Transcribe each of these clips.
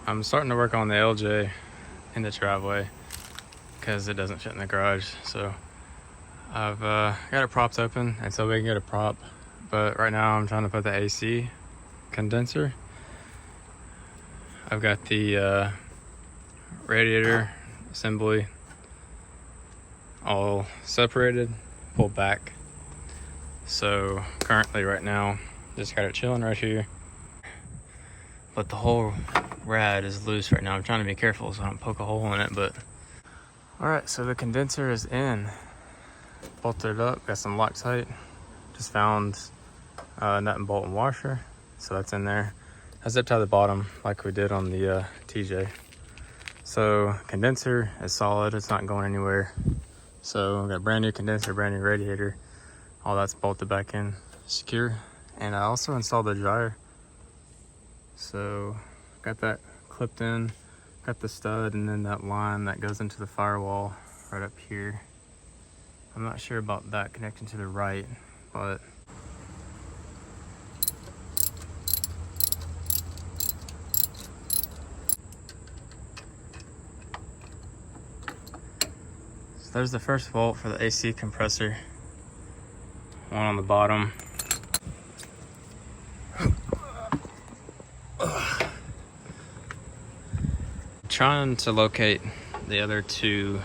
I'm starting to work on the LJ in the driveway because it doesn't fit in the garage. So I've got it propped open until we can get a prop. But right now I'm trying to put the AC condenser. I've got the radiator assembly all separated, pulled back. So currently right now, just got it chilling right here. But the whole rad is loose right now. I'm trying to be careful so I don't poke a hole in it, but. All right, so the condenser is in. Bolted it up, got some Loctite. Just found nut and bolt and washer. So that's in there. I zipped out the bottom like we did on the TJ. So condenser is solid, it's not going anywhere. So we got brand new condenser, brand new radiator. All that's bolted back in secure. And I also installed the dryer. So got that clipped in, got the stud, and then that line that goes into the firewall right up here. I'm not sure about that connecting to the right, but so there's the first bolt for the AC compressor. One on the bottom. Trying to locate the other two.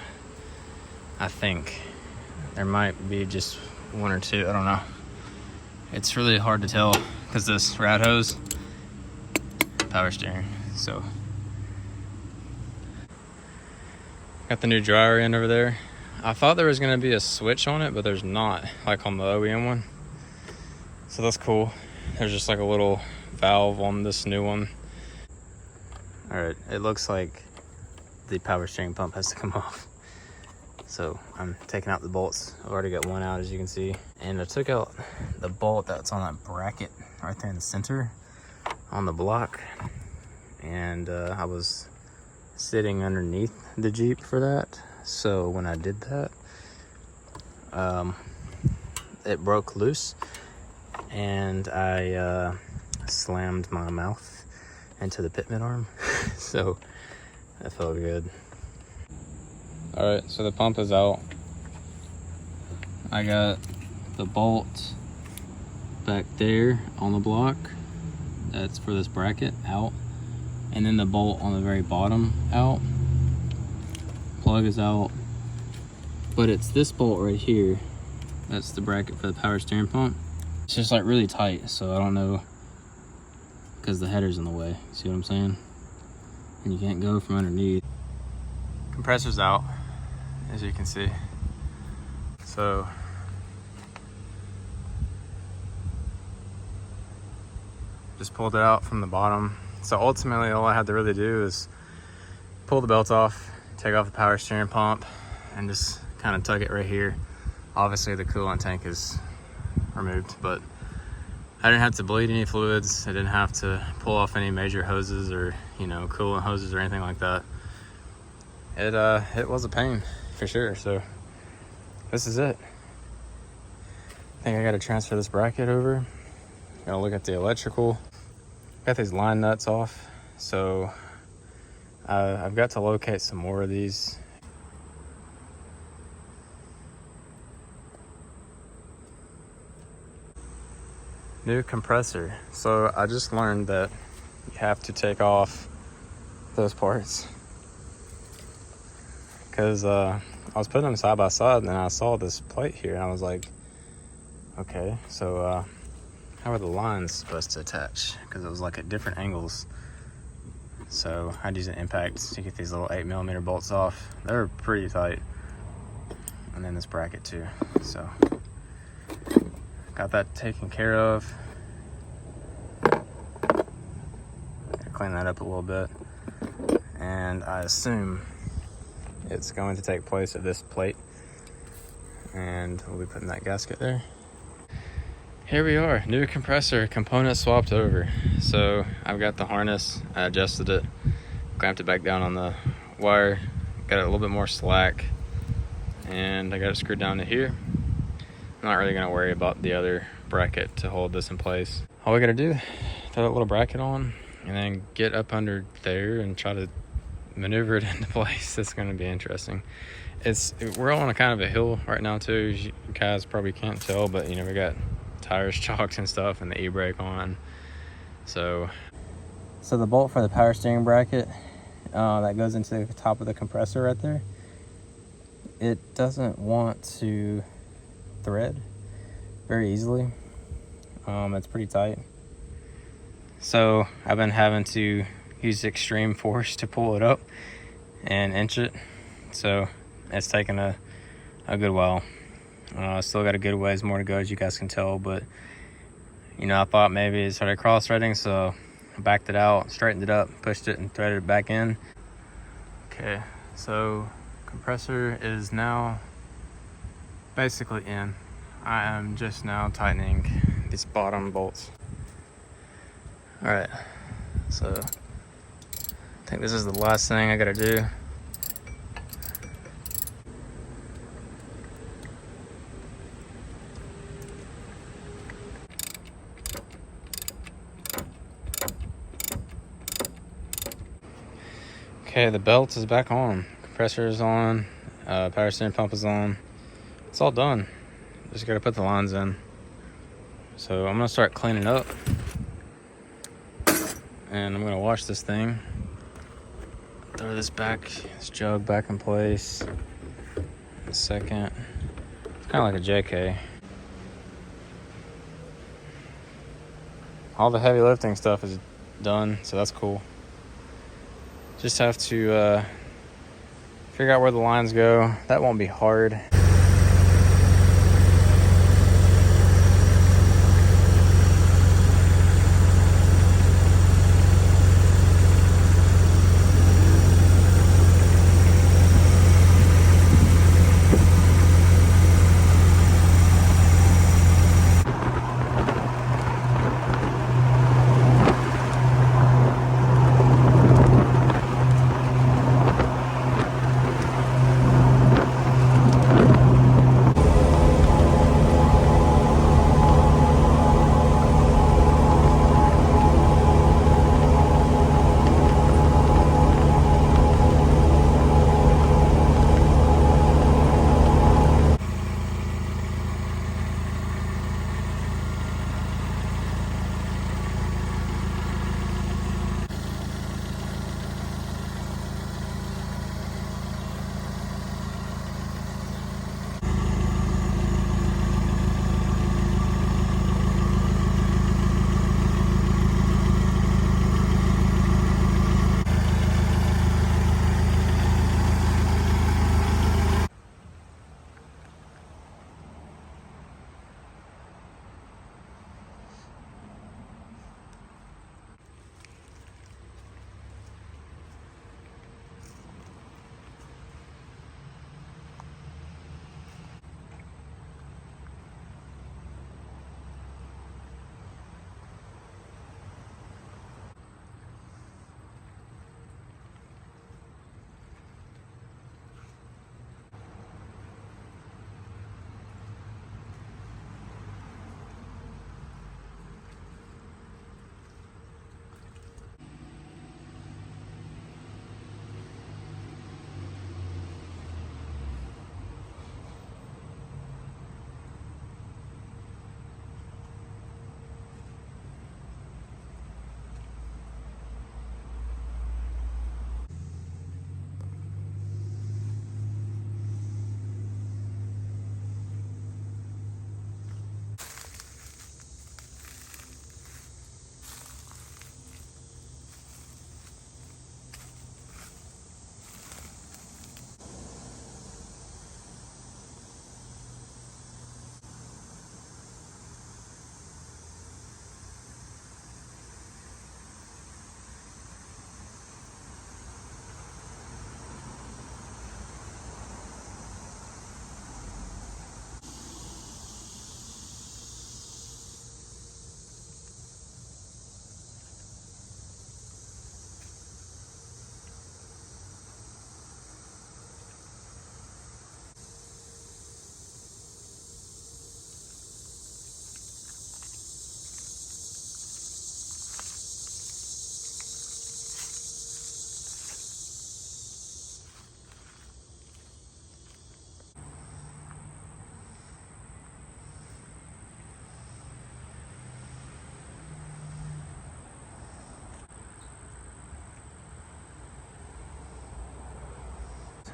I think there might be just one or two, I don't know. It's really hard to tell because this rad hose, power steering. So got the new dryer in over there. I thought there was going to be a switch on it, but there's not, like on the OEM one. So that's cool. There's just like a little valve on this new one. All right, it looks like the power steering pump has to come off. So I'm taking out the bolts. I've already got one out, as you can see. And I took out the bolt that's on that bracket right there in the center on the block. And I was sitting underneath the Jeep for that. So when I did that, it broke loose and I slammed my mouth into the pitman arm. So that felt good. All right, so the pump is out. I got the bolt back there on the block. That's for this bracket out. And then the bolt on the very bottom out. Plug is out. But it's this bolt right here. That's the bracket for the power steering pump. It's just like really tight, so I don't know, because the header's in the way. See what I'm saying? And you can't go from underneath. Compressor's out, as you can see. So just pulled it out from the bottom. So ultimately all I had to really do is pull the belt off, take off the power steering pump, and just kind of tug it right here. Obviously the coolant tank is removed, but I didn't have to bleed any fluids. I didn't have to pull off any major hoses or, you know, coolant hoses or anything like that. It was a pain for sure. So this is it. I think I got to transfer this bracket over. Gotta look at the electrical. Got these line nuts off, so I've got to locate some more of these. New compressor. So I just learned that you have to take off those parts, because I was putting them side by side and then I saw this plate here and I was like, okay, so how are the lines supposed to attach? Because it was like at different angles. So I'd use an impact to get these little 8mm bolts off. They're pretty tight. And then this bracket too. So got that taken care of. Gotta clean that up a little bit. And I assume it's going to take place of this plate. And we'll be putting that gasket there. Here we are, new compressor, component swapped over. So I've got the harness, I adjusted it, clamped it back down on the wire, got it a little bit more slack, and I got it screwed down to here. I'm not really gonna worry about the other bracket to hold this in place. All we gotta do, throw that little bracket on, and then get up under there and try to maneuver it into place. It's going to be interesting. We're on a kind of a hill right now too. You guys probably can't tell, but you know, we got tires chalked and stuff and the e-brake on. So the bolt for the power steering bracket that goes into the top of the compressor right there, it doesn't want to thread very easily. It's pretty tight. So I've been having to use extreme force to pull it up and inch it. So it's taken a good while. Still got a good ways more to go, as you guys can tell, but you know, I thought maybe it started cross-threading, so I backed it out, straightened it up, pushed it, and threaded it back in. Okay, so compressor is now basically in. I am just now tightening these bottom bolts. All right, so I think this is the last thing I gotta do. Okay, the belt is back on. Compressor is on. Power steering pump is on. It's all done. Just gotta put the lines in. So I'm gonna start cleaning up. And I'm gonna wash this thing. Throw this jug back in place. In a second. It's kind of like a JK. All the heavy lifting stuff is done, so that's cool. Just have to figure out where the lines go. That won't be hard.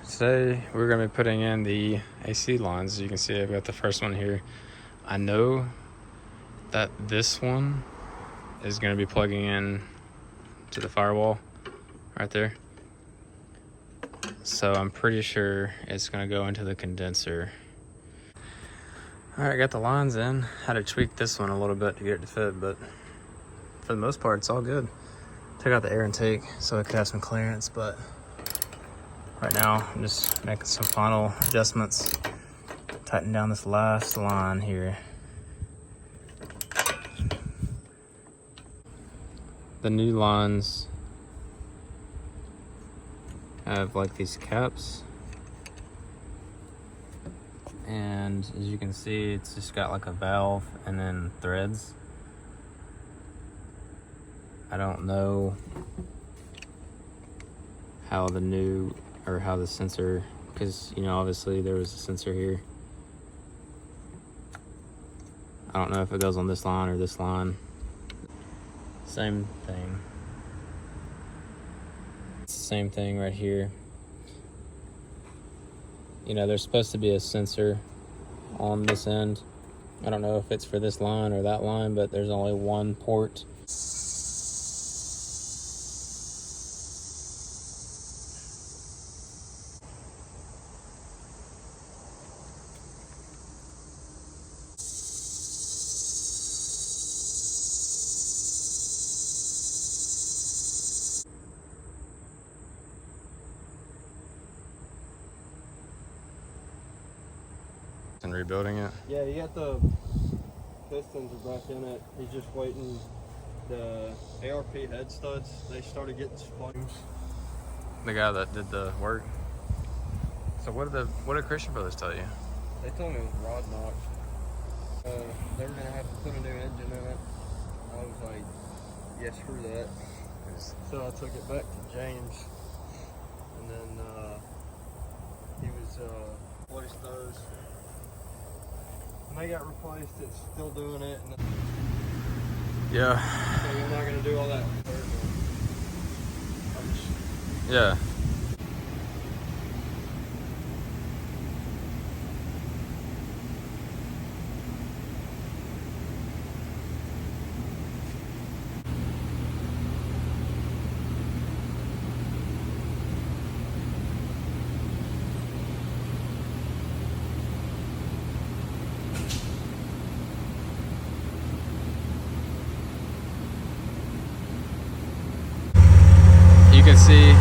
Today we're going to be putting in the AC lines. As you can see, I've got the first one here. I know that this one is going to be plugging in to the firewall right there. So I'm pretty sure it's going to go into the condenser. Alright, got the lines in. Had to tweak this one a little bit to get it to fit, but for the most part it's all good. Took out the air intake so it could have some clearance, but right now I'm just making some final adjustments. Tighten down this last line here. The new lines have like these caps, and as you can see, it's just got like a valve and then threads. I don't know how the new, or how the sensor, because you know obviously there was a sensor here. I don't know if it goes on this line or this line. Same thing. It's the same thing right here. You know, there's supposed to be a sensor on this end. I don't know if it's for this line or that line, but there's only one port. And rebuilding it. Yeah, you got the pistons are back in it. He's just waiting. The ARP head studs, they started getting splinters. The guy that did the work. So what did Christian Brothers tell you? They told me it was rod knock. They were gonna have to put a new engine in it. I was like, yeah, screw that. So I took it back to James, and then he was replaced those. When they got replaced, it's still doing it. And Yeah. so you're not gonna do all that. Yeah. You can see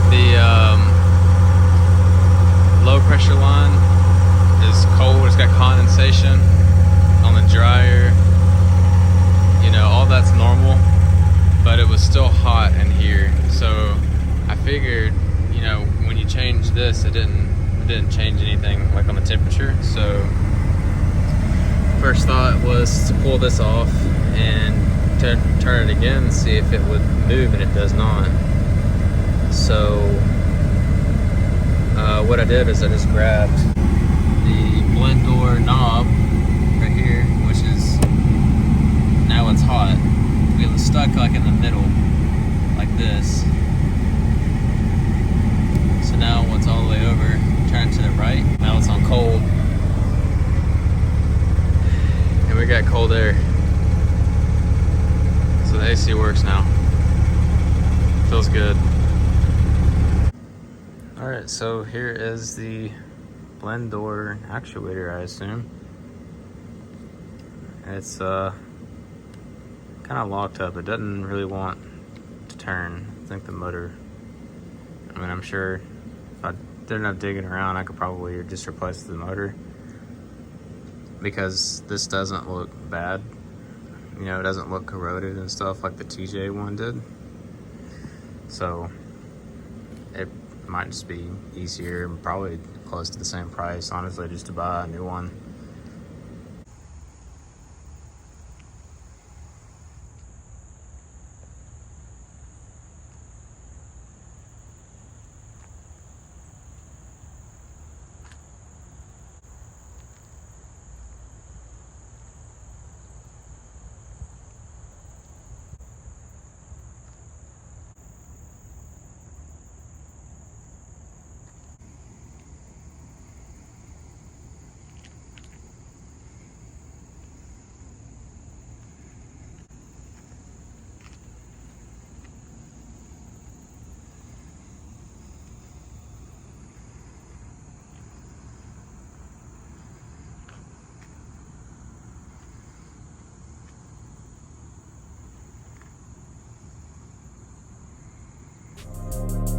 the low pressure line is cold. It's got condensation on the dryer. You know, all that's normal, but it was still hot in here. So I figured, you know, when you change this, it didn't change anything like on the temperature. So first thought was to pull this off and turn it again and see if it would move, and it does not. So what I did is I just grabbed the blend door knob right here, which is, now it's hot. It was stuck like in the middle like this. So now once all the way over, turn to the right, now it's on cold, and we got cold air. So the AC works now. Feels good. Alright, so here is the blend door actuator, I assume. It's kind of locked up. It doesn't really want to turn. I think the motor, I mean, I'm sure if I did enough digging around, I could probably just replace the motor, because this doesn't look bad. You know, it doesn't look corroded and stuff like the TJ one did. So it might just be easier and probably close to the same price, honestly, just to buy a new one. it.